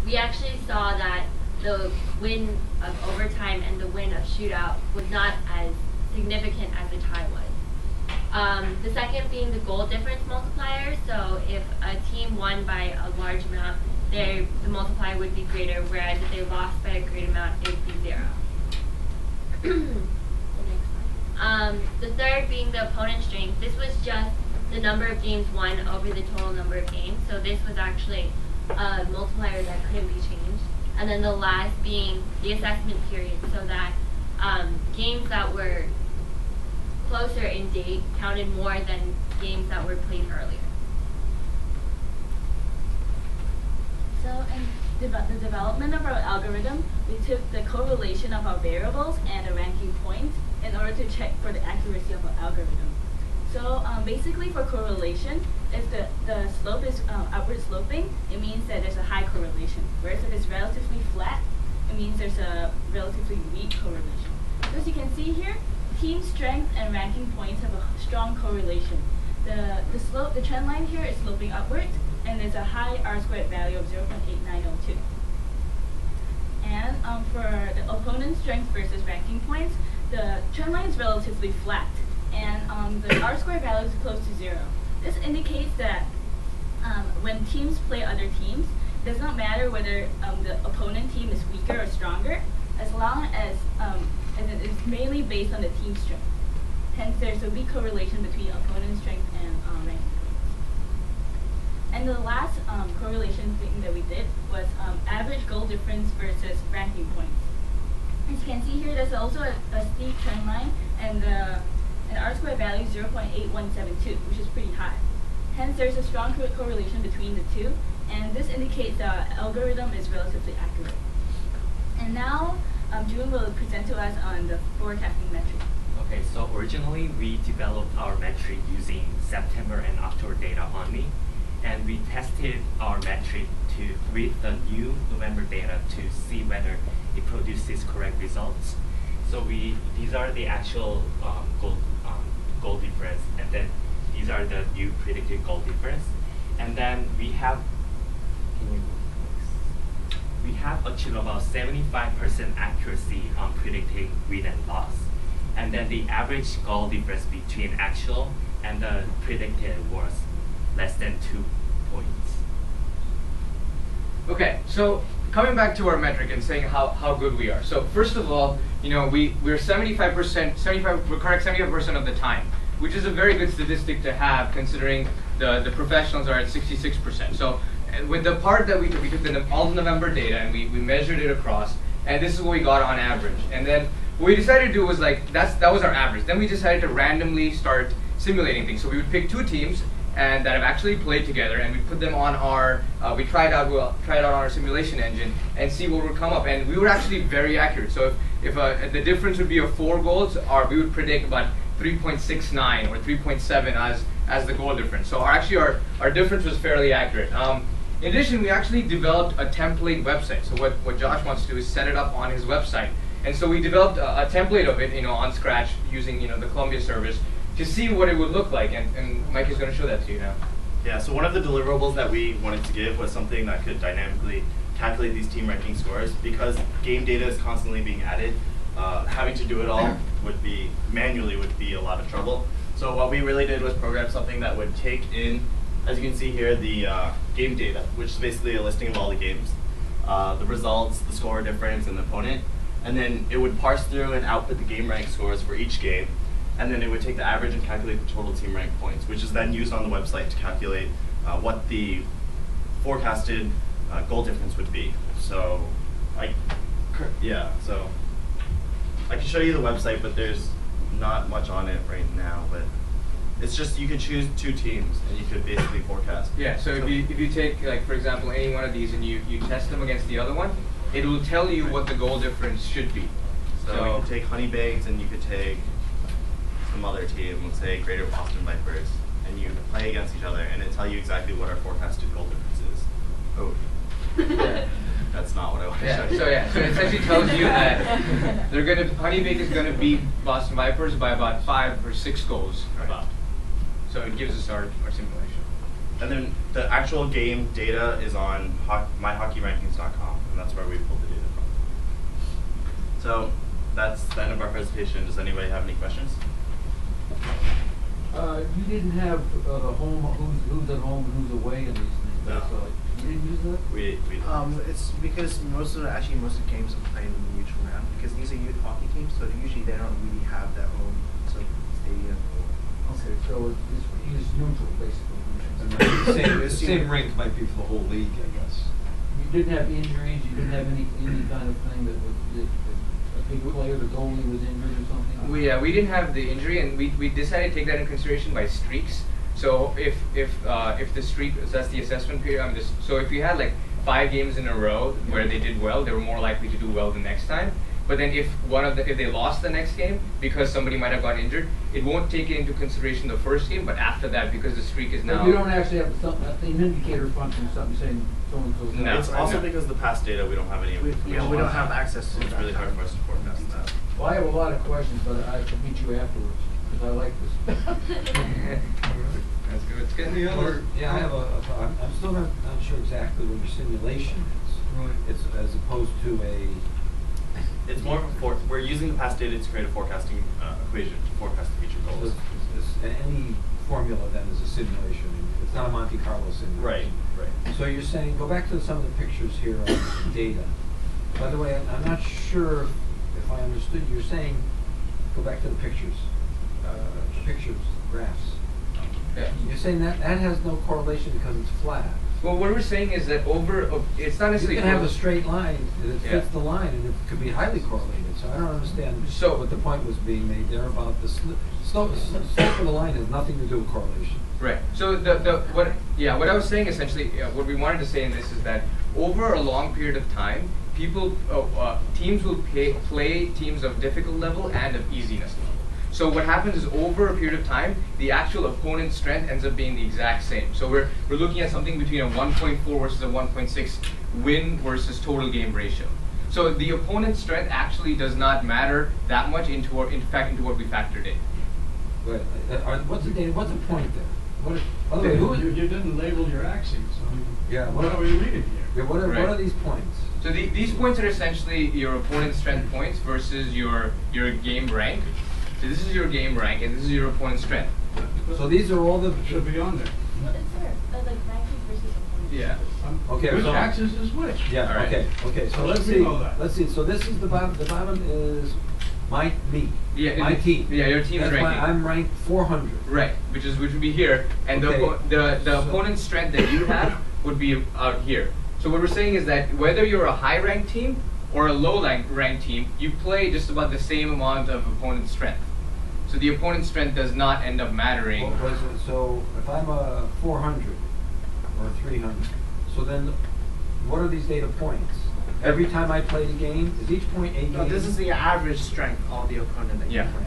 we actually saw that the win of overtime and the win of shootout was not as significant as the tie was. The second being the goal difference multiplier. So if a team won by a large amount, the multiplier would be greater, whereas if they lost by a great amount, it would be 0. The third being the opponent strength. This was just the number of games won over the total number of games. So this was actually a multiplier that couldn't be changed. And then the last being the assessment period, so that games that were closer in date counted more than games that were played earlier. So in the development of our algorithm, we took the correlation of our variables and the ranking point in order to check for the accuracy of our algorithm. So basically for correlation, if the slope is upward sloping, it means that there's a high correlation. Whereas if it's relatively flat, it means there's a relatively weak correlation. So as you can see here, team strength and ranking points have a strong correlation. The trend line here is sloping upward, and there's a high R-squared value of 0.8902. And for the opponent strength versus ranking points, the trend line is relatively flat, and the R-squared value is close to 0. This indicates that when teams play other teams, it does not matter whether the opponent team is weaker or stronger, as long as it is mainly based on the team strength. Hence, there's a weak correlation between opponent strength and ranking points. And the last correlation thing that we did was average goal difference versus ranking points. As you can see here, there's also a steep trend line, and an R-squared value is 0.8172, which is pretty high. Hence, there's a strong correlation between the two, and this indicates the algorithm is relatively accurate. And now, June will present to us on the forecasting metric. Okay, so originally we developed our metric using September and October data only, and we tested our metric with the new November data to see whether it produces correct results. So these are the actual goal difference, and then these are the new predicted goal difference, and then we have achieved about 75% accuracy on predicting win and loss, and then the average goal difference between actual and the predicted was less than 2 points. Okay, so coming back to our metric and saying how good we are. So first of all, we're 75%, we're correct 75% of the time, which is a very good statistic to have considering the professionals are at 66%. So with the part that we took all the November data and we measured it across, and this is what we got on average. And then what we decided to do was that was our average. Then we decided to randomly start simulating things. So we would pick 2 teams and that have actually played together, and we put them on our, we tried out on our simulation engine and see what would come up. And we were actually very accurate. So if the difference would be of 4 goals, we would predict about 3.69 or 3.7 as the goal difference. So our difference was fairly accurate. In addition, we actually developed a template website. So what Josh wants to do is set it up on his website. And so we developed a template of it, on Scratch using the Columbia service to see what it would look like. And Mike is going to show that to you now. Yeah, so one of the deliverables that we wanted to give was something that could dynamically calculate these team ranking scores. Because game data is constantly being added, having to do it all manually would be a lot of trouble. So what we really did was program something that would take in, as you can see here, the game data, which is basically a listing of all the games, the results, the score difference, and the opponent. And then it would parse through and output the game rank scores for each game. And then it would take the average and calculate the total team rank points, which is then used on the website to calculate what the forecasted goal difference would be. So, so I can show you the website, but there's not much on it right now. But it's just you could choose 2 teams and you could basically forecast. Yeah. So if you take for example any one of these and you test them against the other one, it will tell you what the goal difference should be. So you could take Honey Baked and you could take some other team, let's say Greater Boston Vipers, and you play against each other, and it tell you exactly what our forecasted goal difference is. Oh, yeah. That's not what I want to show you. So it essentially tells you that Honey Baked is gonna beat Boston Vipers by about 5 or 6 goals. Right. So it gives us our simulation. And then the actual game data is on My Hockey Ranking presentation. Does anybody have any questions? You didn't have the home, who's at home and who's away in these things. No. So you didn't use that? We It's because most of the games are played in the neutral ground because these are youth hockey teams, so usually they don't really have their own sort of stadium. Okay, so it's neutral basically. And the same rink might be for the whole league, I guess. You didn't have injuries, you didn't have any kind of thing that a big player, the goalie was injured or something? We didn't have the injury, and we decided to take that into consideration by streaks. So if the streak, that's the assessment period. So if you had like 5 games in a row where they did well, they were more likely to do well the next time. But then if they lost the next game because somebody might have got injured, it won't take it into consideration the first game. But after that, because the streak is now. But you don't actually have an indicator function, something saying so and so. No. It's also because the past data we don't have any information. We don't have access to It's that. really hard for us to forecast that. Well, I have a lot of questions, but I have to meet you afterwards because I like this. That's good. It's good. Any other? Yeah, I have I'm still not sure exactly what your simulation is. Right. It's as opposed to a. It's more of a we're using the past data to create a forecasting equation to forecast the future goals. Any formula then is a simulation. It's not a Monte Carlo simulation. Right. So you're saying, go back to some of the pictures here on the data. By the way, I'm not sure if I understood. You're saying, go back to the pictures, graphs. Yeah. You're saying that has no correlation because it's flat. Well, what we're saying is that it's not You necessarily. can have a straight line that Yeah. fits the line, and it could be highly correlated. So I don't understand what the point was being made there about the slope of the line has nothing to do with correlation. Right. So what I was saying essentially, what we wanted to say in this is that over a long period of time, teams will play teams of difficult level and of easiness level. So what happens is over a period of time, the actual opponent's strength ends up being the exact same. So we're looking at something between a 1.4 versus a 1.6 win versus total game ratio. So the opponent's strength actually does not matter that much into what we factored in. But what's the data? What's the point there? Okay, you didn't label your axes. Yeah. What are we reading here? Yeah, what are these points? So these points are essentially your opponent's strength points versus your game rank. So this is your game rank and this is your opponent's strength. So these are all the. Should be on there. Well, it's there, like ranking versus opponent. Yeah. Okay. Which So, axis is which? yeah. All right. Okay. So Let let's me see. know that. Let's see. So this is the bottom. The bottom is my team. Yeah, your team's That's ranking. why I'm ranked 400. Right, which would be here, and Okay. the opponent's strength that you have would be out here. So what we're saying is that whether you're a high ranked team or a low ranked team, you play just about the same amount of opponent's strength. So the opponent's strength does not end up mattering. So if I'm a 400 or 300, so then what are these data points? Every time I play the game, is each point a game? No, this is the average strength of the opponent that Yeah. you play.